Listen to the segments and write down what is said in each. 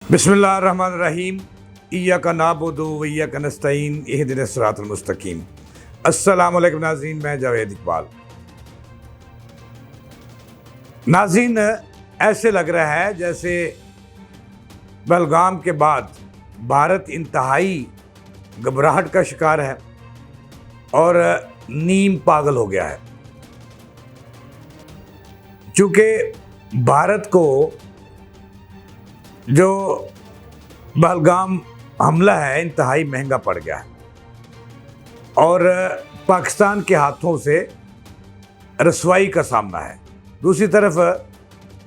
बिस्मिल्लाहिर्रहमानिर्रहीम। इय्याका नअबुदु व इय्याका नस्तईन इहदिनस सिरातल मुस्तकीम। अस्सलामु अलैकुम नाज़रीन, मैं जावेद इकबाल। नाज़रीन, ऐसे लग रहा है जैसे पहलगाम के बाद भारत इंतहाई घबराहट का शिकार है और नीम पागल हो गया है, चूँकि भारत को जो पहलगाम हमला है इंतहाई महंगा पड़ गया है और पाकिस्तान के हाथों से रसवाई का सामना है। दूसरी तरफ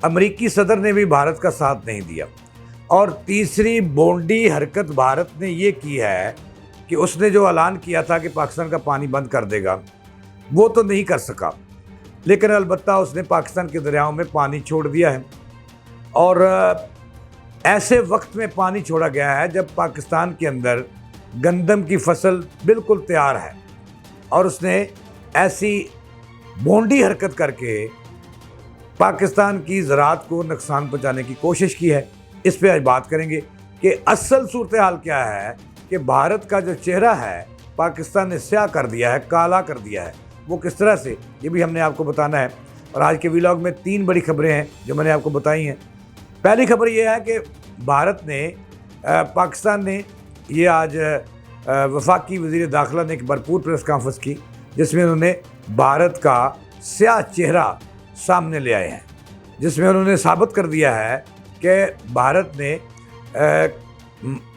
अमेरिकी सदर ने भी भारत का साथ नहीं दिया और तीसरी बोंडी हरकत भारत ने ये की है कि उसने जो ऐलान किया था कि पाकिस्तान का पानी बंद कर देगा, वो तो नहीं कर सका, लेकिन अलबत्ता उसने पाकिस्तान के दरियाओं में पानी छोड़ दिया है। और ऐसे वक्त में पानी छोड़ा गया है जब पाकिस्तान के अंदर गंदम की फसल बिल्कुल तैयार है और उसने ऐसी बोंडी हरकत करके पाकिस्तान की ज़राअत को नुकसान पहुंचाने की कोशिश की है। इस पे आज बात करेंगे कि असल सूरत हाल क्या है कि भारत का जो चेहरा है पाकिस्तान ने स्याह कर दिया है, काला कर दिया है, वो किस तरह से, ये भी हमने आपको बताना है। और आज के व्लॉग में 3 बड़ी खबरें हैं जो मैंने आपको बताई हैं। पहली खबर ये है कि भारत ने पाकिस्तान ने ये आज वफाकी वज़ीर दाखिला ने एक भरपूर प्रेस कॉन्फ्रेंस की जिसमें उन्होंने भारत का स्याह चेहरा सामने ले आए हैं, जिसमें उन्होंने साबित कर दिया है कि भारत ने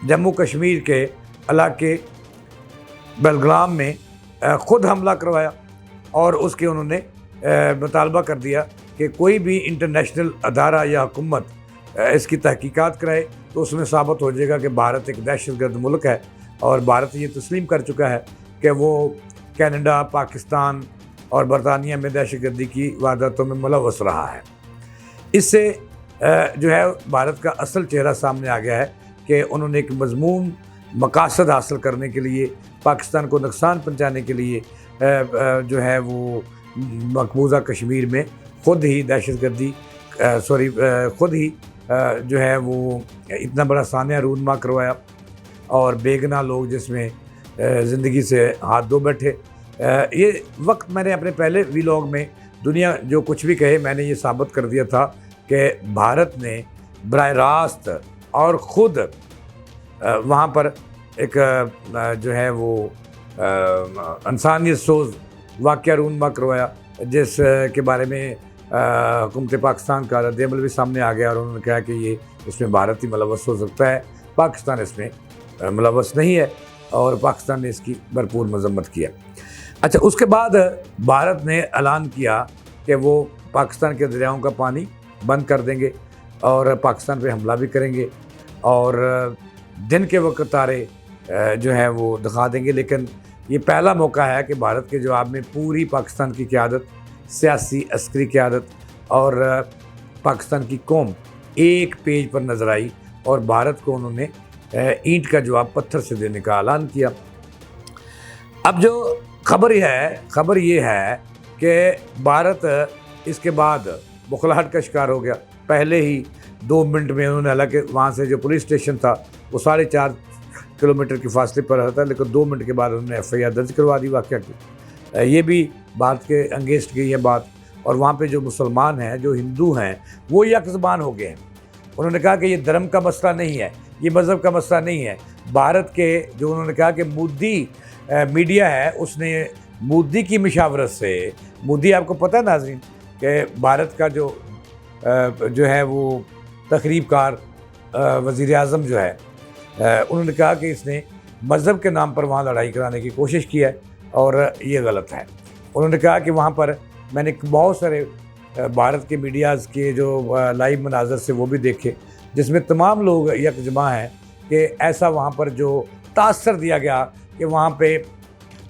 जम्मू कश्मीर के इलाके बलग्राम में ख़ुद हमला करवाया और उसके उन्होंने मुतालबा कर दिया कि कोई भी इंटरनेशनल अदारा या हुकूमत इसकी तहकीकात कराए तो उसमें साबित हो जाएगा कि भारत एक दहशतगर्द मुल्क है और भारत ये तस्लीम कर चुका है कि वो कनाडा, पाकिस्तान और बरतानिया में दहशतगर्दी की वारदातों में मुलव्वस रहा है। इससे जो है भारत का असल चेहरा सामने आ गया है कि उन्होंने एक मज़मूम मकासद हासिल करने के लिए, पाकिस्तान को नुकसान पहुँचाने के लिए जो है वो मकबूजा कश्मीर में ख़ुद ही दहशतगर्दी ख़ुद ही जो है वो इतना बड़ा सानिया रूनमा करवाया और बेगना लोग जिसमें ज़िंदगी से हाथ धो बैठे। ये वक्त मैंने अपने पहले व्लॉग में दुनिया जो कुछ भी कहे मैंने ये साबित कर दिया था कि भारत ने बराह रास्त और ख़ुद वहाँ पर एक जो है वो इंसानियत सोज वाक़या रूनमा करवाया, जिस के बारे में हुकूमत पाकिस्तान का रद्द-ए-अमल भी सामने आ गया और उन्होंने कहा कि ये इसमें भारत ही मुलव्वस हो सकता है, पाकिस्तान इसमें मुलव्वस नहीं है और पाकिस्तान ने इसकी भरपूर मजम्मत किया। अच्छा, उसके बाद भारत ने ऐलान किया कि वो पाकिस्तान के दरियाओं का पानी बंद कर देंगे और पाकिस्तान पे हमला भी करेंगे और दिन के वक्त तारे जो है वो दिखा देंगे। लेकिन ये पहला मौका है कि भारत के जवाब में पूरी पाकिस्तान की क़यादत, सियासी अस्करी क़यादत और पाकिस्तान की कौम एक पेज पर नज़र आई और भारत को उन्होंने ईंट का जवाब पत्थर से देने का ऐलान किया। अब जो खबर ये है कि भारत इसके बाद बुखलाहट का शिकार हो गया। पहले ही 2 मिनट में उन्होंने, हालांकि वहाँ से जो पुलिस स्टेशन था वो 4.5 किलोमीटर के फासले पर रहता है, लेकिन 2 मिनट के बाद उन्होंने FIR दर्ज करवा दी वाक़या की। ये भी भारत के अंगेस्ट गई है बात। और वहाँ पे जो मुसलमान हैं, जो हिंदू हैं, वो यकज़बान हो गए हैं। उन्होंने कहा कि ये धर्म का मसला नहीं है, ये मज़हब का मसला नहीं है। भारत के जो उन्होंने कहा कि मोदी मीडिया है, उसने मोदी की मशावरत से, मोदी आपको पता है नाज़रीन कि भारत का जो है वो तकरीबकार वज़ीर आज़म जो है, उन्होंने कहा कि इसने मज़हब के नाम पर वहाँ लड़ाई कराने की कोशिश की है और ये गलत है। उन्होंने कहा कि वहाँ पर मैंने बहुत सारे भारत के मीडियाज़ के जो लाइव मनाज़र से वो भी देखे जिसमें तमाम लोग यकजमा हैं कि ऐसा वहाँ पर जो तासर दिया गया कि वहाँ पे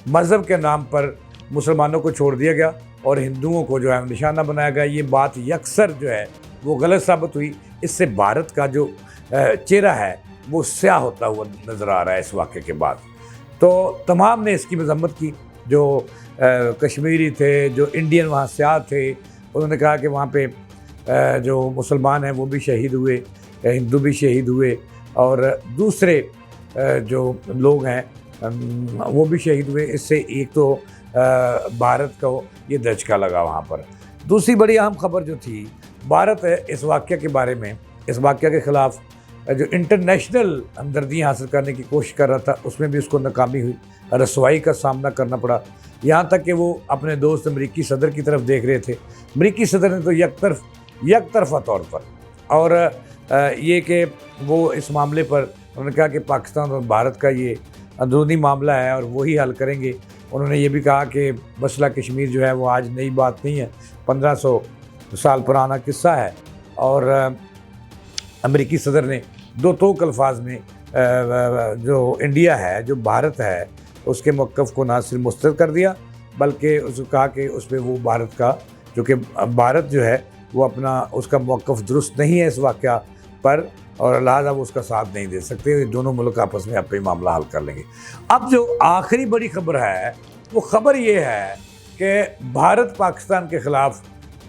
मज़हब के नाम पर मुसलमानों को छोड़ दिया गया और हिंदुओं को जो है निशाना बनाया गया। ये बात यकसर जो है वो गलत साबित हुई। इससे भारत का जो चेहरा है वो स्याह होता हुआ नज़र आ रहा है इस वाक़े के बाद। तो तमाम ने इसकी मजम्मत की, जो कश्मीरी थे, जो इंडियन वहाँ स्याह थे, उन्होंने कहा कि वहाँ पे जो मुसलमान हैं वो भी शहीद हुए, हिंदू भी शहीद हुए और दूसरे जो लोग हैं वो भी शहीद हुए। इससे एक तो भारत को ये धचका लगा वहाँ पर। दूसरी बड़ी अहम खबर जो थी, भारत इस वाक़या के बारे में, इस वाक़या के ख़िलाफ़ जो इंटरनेशनल हमदर्दी हासिल करने की कोशिश कर रहा था, उसमें भी उसको नाकामी हुई, रसवाई का सामना करना पड़ा। यहाँ तक कि वो अपने दोस्त अमरीकी सदर की तरफ देख रहे थे। अमरीकी सदर ने तो यकतरफ़ा तौर पर, और ये कि वो इस मामले पर उन्होंने कहा कि पाकिस्तान और भारत का ये अंदरूनी मामला है और वही हल करेंगे। उन्होंने ये भी कहा कि मसला कश्मीर जो है वो आज नई बात नहीं है, 1500 साल पुराना किस्सा है। और अमेरिकी सदर ने दो टोक अल्फाज में जो इंडिया है, जो भारत है, उसके मौक़िफ़ को ना सिर्फ मुस्तरद कर दिया, बल्कि उसको कहा कि उस पर वो भारत का, जो कि भारत जो है वो अपना, उसका मौक़िफ़ दुरुस्त नहीं है इस वाक़या पर, और लिहाजा वो उसका साथ नहीं दे सकते। दोनों मुल्क आपस में अपने मामला हल कर लेंगे। अब जो आखिरी बड़ी खबर है, वो खबर ये है कि भारत पाकिस्तान के ख़िलाफ़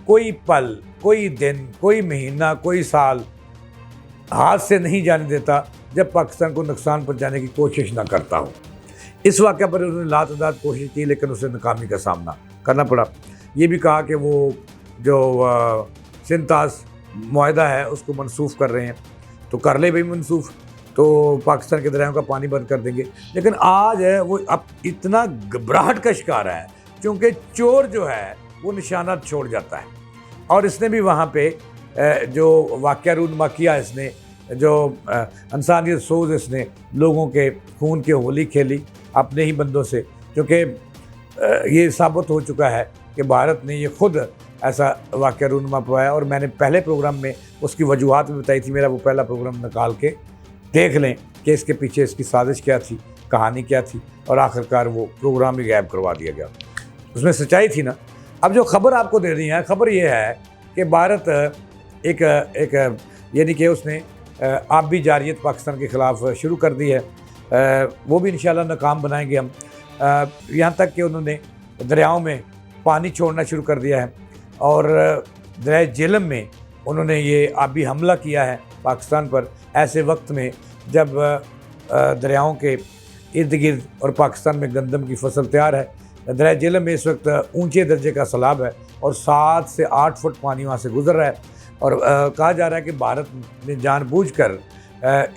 कोई पल, कोई दिन, कोई महीना, कोई साल हाथ से नहीं जाने देता जब पाकिस्तान को नुकसान पहुंचाने की कोशिश ना करता हो। इस वाक़े पर उन्होंने लातदाद कोशिश की, लेकिन उसे नाकामी का सामना करना पड़ा। ये भी कहा कि वो जो सिंतास मुआहदा है उसको मनसूख कर रहे हैं, तो कर ले भाई मनसूख, तो पाकिस्तान के दरियाओं का पानी बंद कर देंगे। लेकिन आज है वो अब इतना घबराहट का शिकार है, क्योंकि चोर जो है वो निशाना छोड़ जाता है। और इसने भी वहाँ पे जो वाक़या रूनमा किया, इसने जो इंसानियत सोज, इसने लोगों के खून की होली खेली अपने ही बंदों से, क्योंकि ये साबित हो चुका है कि भारत ने ये खुद ऐसा वाक़या रूनमा पाया। और मैंने पहले प्रोग्राम में उसकी वजूहात भी बताई थी, मेरा वो पहला प्रोग्राम निकाल के देख लें कि इसके पीछे इसकी साजिश क्या थी, कहानी क्या थी, और आखिरकार वो प्रोग्राम भी गायब करवा दिया गया। उसमें सच्चाई थी ना। अब जो खबर आपको दे रही है, खबर ये है कि भारत एक यानी कि उसने आबी जारियत पाकिस्तान के ख़िलाफ़ शुरू कर दी है। वो भी इंशाल्लाह नाकाम बनाएंगे हम। यहाँ तक कि उन्होंने दरियाओं में पानी छोड़ना शुरू कर दिया है, और दरिया झेलम में उन्होंने ये आबी हमला किया है पाकिस्तान पर, ऐसे वक्त में जब दरियाओं के इर्द गिर्द और पाकिस्तान में गंदम की फसल तैयार है। दरिया झेलम में इस वक्त ऊंचे दर्जे का सैलाब है और 7 से 8 फुट पानी वहाँ से गुजर रहा है। और कहा जा रहा है कि भारत ने जानबूझकर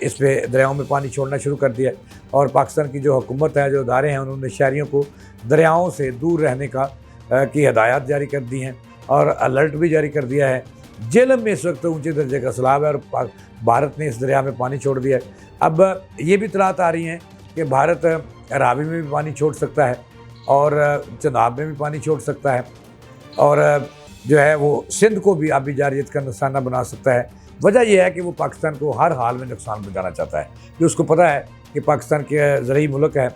इस पे दरियाओं में पानी छोड़ना शुरू कर दिया है। और पाकिस्तान की जो हुकूमत है, जो इदारे हैं, उन्होंने शहरियों को दरियाओं से दूर रहने की हदायत जारी कर दी हैं और अलर्ट भी जारी कर दिया है। झेलम में इस वक्त ऊंचे दर्जे का सैलाब है और भारत ने इस दरिया में पानी छोड़ दिया है। अब ये भी इतलात आ रही हैं कि भारत रावी में भी पानी छोड़ सकता है और चनाब में भी पानी छोड़ सकता है, और जो है वो सिंध को भी आबी जारियत का निशाना बना सकता है। वजह यह है कि वो पाकिस्तान को हर हाल में नुकसान पहुँचाना चाहता है, कि उसको पता है कि पाकिस्तान के ज़रई मुल्क है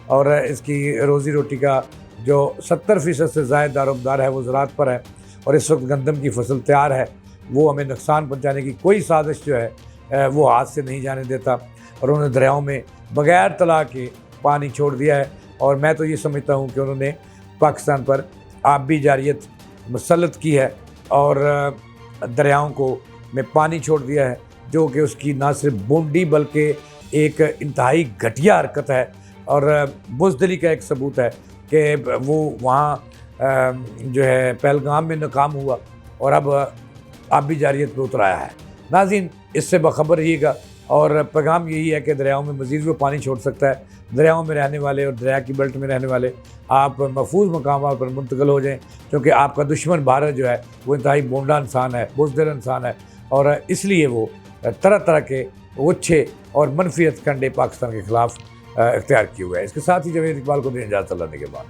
और इसकी रोज़ी रोटी का जो 70% से ज़ायद दारोमदार है वो ज़राअत पर है, और इस वक्त गंदम की फसल तैयार है। वो हमें नुकसान पहुँचाने की कोई साजिश जो है वो हाथ से नहीं जाने देता, और उन्होंने दरियाओं में बग़ैर तला के पानी छोड़ दिया है। और मैं तो ये समझता हूँ कि उन्होंने पाकिस्तान पर आबी जारियत मुसल्लत की है और दरियाओं को में पानी छोड़ दिया है, जो कि उसकी ना सिर्फ बूंदी बल्कि एक इंतहाई घटिया हरकत है और बुज़दिली का एक सबूत है कि वो वहाँ जो है पहलगाम में नाकाम हुआ और अब आबी जारियत पर उतर आया है। नाज़रीन, इससे बाखबर रहिएगा, और पैगाम यही है कि दरियाओं में मज़ीद वो पानी छोड़ सकता है। दरियाओं में रहने वाले और दरिया की बेल्ट में रहने वाले आप महफूज मकामात पर मुंतकिल हो जाएं, क्योंकि आपका दुश्मन भारत जो है वो इंतहाई बोंडा इंसान है, बुज़दिल इंसान है, और इसलिए वो तरह तरह के अच्छे और मनफियत कंडे पाकिस्तान के ख़िलाफ़ इख्तियार किए हुए हैं। इसके साथ ही जवेद इकबाल को दें इजाज़त अल्लाह के बाद।